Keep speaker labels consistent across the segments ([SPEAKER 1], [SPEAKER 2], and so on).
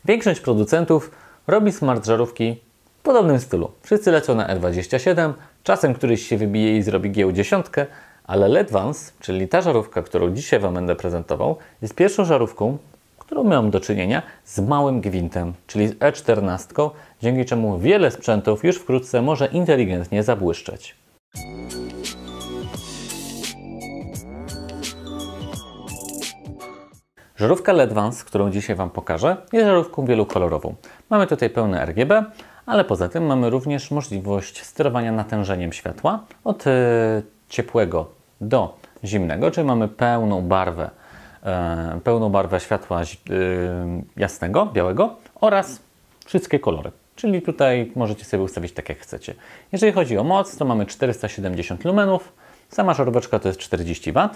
[SPEAKER 1] Większość producentów robi smart żarówki w podobnym stylu. Wszyscy lecą na E27, czasem któryś się wybije i zrobi G10, ale Ledvance, czyli ta żarówka, którą dzisiaj Wam będę prezentował, jest pierwszą żarówką, którą miałem do czynienia z małym gwintem, czyli z E14, dzięki czemu wiele sprzętów już wkrótce może inteligentnie zabłyszczeć. Żarówka Ledvance, którą dzisiaj Wam pokażę, jest żarówką wielokolorową. Mamy tutaj pełne RGB, ale poza tym mamy również możliwość sterowania natężeniem światła od ciepłego do zimnego, czyli mamy pełną barwę światła jasnego, białego oraz wszystkie kolory. Czyli tutaj możecie sobie ustawić tak jak chcecie. Jeżeli chodzi o moc, to mamy 470 lumenów, sama żaróweczka to jest 40 W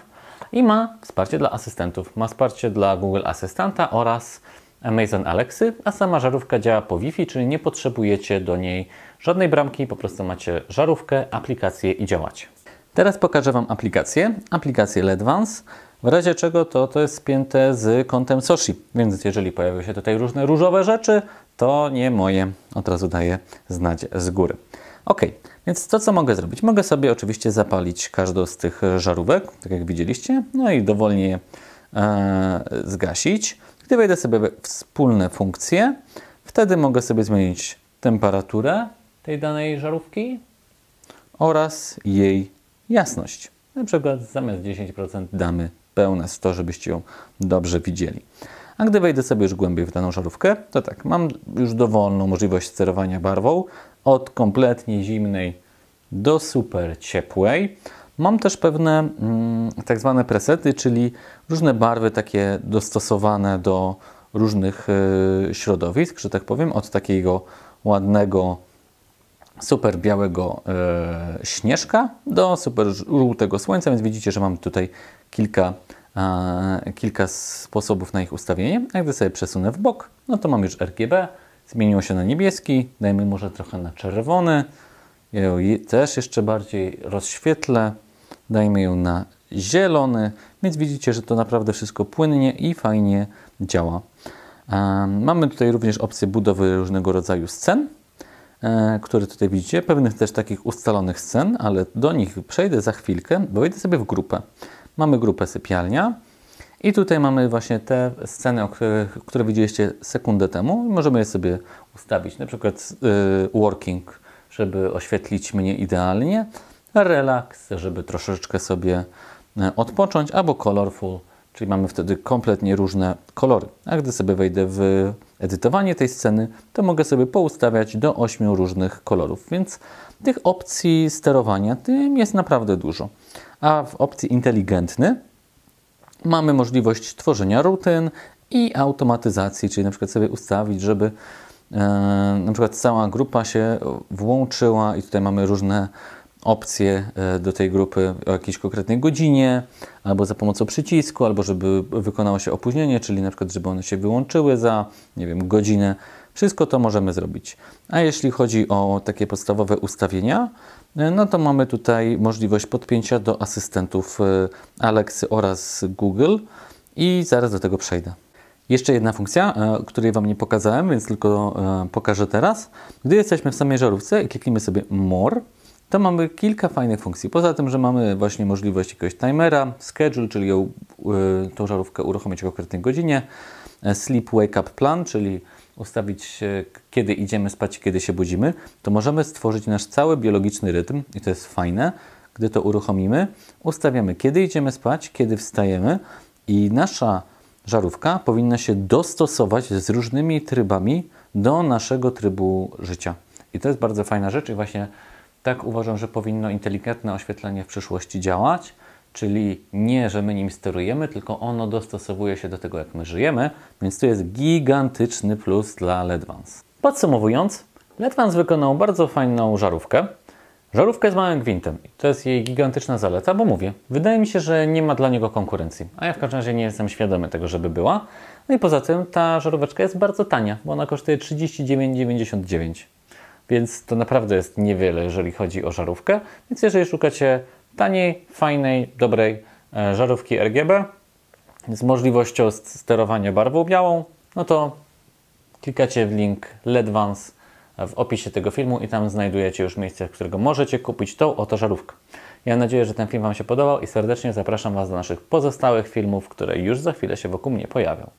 [SPEAKER 1] i ma wsparcie dla asystentów. Ma wsparcie dla Google Asystanta oraz Amazon Alexy, a sama żarówka działa po Wi-Fi, czyli nie potrzebujecie do niej żadnej bramki, po prostu macie żarówkę, aplikację i działacie. Teraz pokażę Wam aplikację Ledvance, w razie czego to jest spięte z kontem Soshi, więc jeżeli pojawią się tutaj różne różowe rzeczy, to nie moje, od razu daję znać z góry. Ok, więc to co mogę zrobić? Mogę sobie oczywiście zapalić każdą z tych żarówek, tak jak widzieliście, no i dowolnie je zgasić. Gdy wejdę sobie we wspólne funkcje, wtedy mogę sobie zmienić temperaturę tej danej żarówki oraz jej jasność. Na przykład zamiast 10% damy pełne 100, żebyście ją dobrze widzieli. A gdy wejdę sobie już głębiej w daną żarówkę, to tak, mam już dowolną możliwość sterowania barwą od kompletnie zimnej do super ciepłej. Mam też pewne tak zwane presety, czyli różne barwy takie dostosowane do różnych środowisk, że tak powiem, od takiego ładnego super białego śnieżka do super żółtego słońca, więc widzicie, że mam tutaj kilka sposobów na ich ustawienie. A gdy sobie przesunę w bok, no to mam już RGB, zmieniło się na niebieski, dajmy może trochę na czerwony, ja ją też jeszcze bardziej rozświetlę, dajmy ją na zielony, więc widzicie, że to naprawdę wszystko płynnie i fajnie działa. Mamy tutaj również opcję budowy różnego rodzaju scen, które tutaj widzicie, pewnych też takich ustalonych scen, ale do nich przejdę za chwilkę, bo wejdę sobie w grupę. Mamy grupę sypialnia i tutaj mamy właśnie te sceny, które widzieliście sekundę temu. Możemy je sobie ustawić, na przykład working, żeby oświetlić mnie idealnie, relax, żeby troszeczkę sobie odpocząć, albo colorful, czyli mamy wtedy kompletnie różne kolory. A gdy sobie wejdę w edytowanie tej sceny, to mogę sobie poustawiać do 8 różnych kolorów, więc tych opcji sterowania tym jest naprawdę dużo. A w opcji inteligentny mamy możliwość tworzenia rutyn i automatyzacji, czyli na przykład sobie ustawić, żeby na przykład cała grupa się włączyła i tutaj mamy różne opcje do tej grupy o jakiejś konkretnej godzinie, albo za pomocą przycisku, albo żeby wykonało się opóźnienie, czyli na przykład, żeby one się wyłączyły za, nie wiem, godzinę. Wszystko to możemy zrobić. A jeśli chodzi o takie podstawowe ustawienia, no to mamy tutaj możliwość podpięcia do asystentów Alexy oraz Google i zaraz do tego przejdę. Jeszcze jedna funkcja, której Wam nie pokazałem, więc tylko pokażę teraz. Gdy jesteśmy w samej żarówce i klikniemy sobie More, to mamy kilka fajnych funkcji. Poza tym, że mamy właśnie możliwość jakiegoś timera, schedule, czyli tą żarówkę uruchomić o konkretnej godzinie, sleep wake up plan, czyli ustawić kiedy idziemy spać i kiedy się budzimy, to możemy stworzyć nasz cały biologiczny rytm i to jest fajne. Gdy to uruchomimy, ustawiamy kiedy idziemy spać, kiedy wstajemy i nasza żarówka powinna się dostosować z różnymi trybami do naszego trybu życia. I to jest bardzo fajna rzecz i właśnie tak uważam, że powinno inteligentne oświetlenie w przyszłości działać, czyli nie, że my nim sterujemy, tylko ono dostosowuje się do tego, jak my żyjemy, więc to jest gigantyczny plus dla Ledvance. Podsumowując, Ledvance wykonał bardzo fajną żarówkę. Żarówkę z małym gwintem. To jest jej gigantyczna zaleta, bo mówię, wydaje mi się, że nie ma dla niego konkurencji, a ja w każdym razie nie jestem świadomy tego, żeby była. No i poza tym ta żaróweczka jest bardzo tania, bo ona kosztuje 39,99. Więc to naprawdę jest niewiele, jeżeli chodzi o żarówkę. Więc jeżeli szukacie taniej, fajnej, dobrej żarówki RGB z możliwością sterowania barwą białą, no to klikacie w link Ledvance w opisie tego filmu i tam znajdujecie już miejsce, w którego możecie kupić tą oto żarówkę. Ja mam nadzieję, że ten film Wam się podobał i serdecznie zapraszam Was do naszych pozostałych filmów, które już za chwilę się wokół mnie pojawią.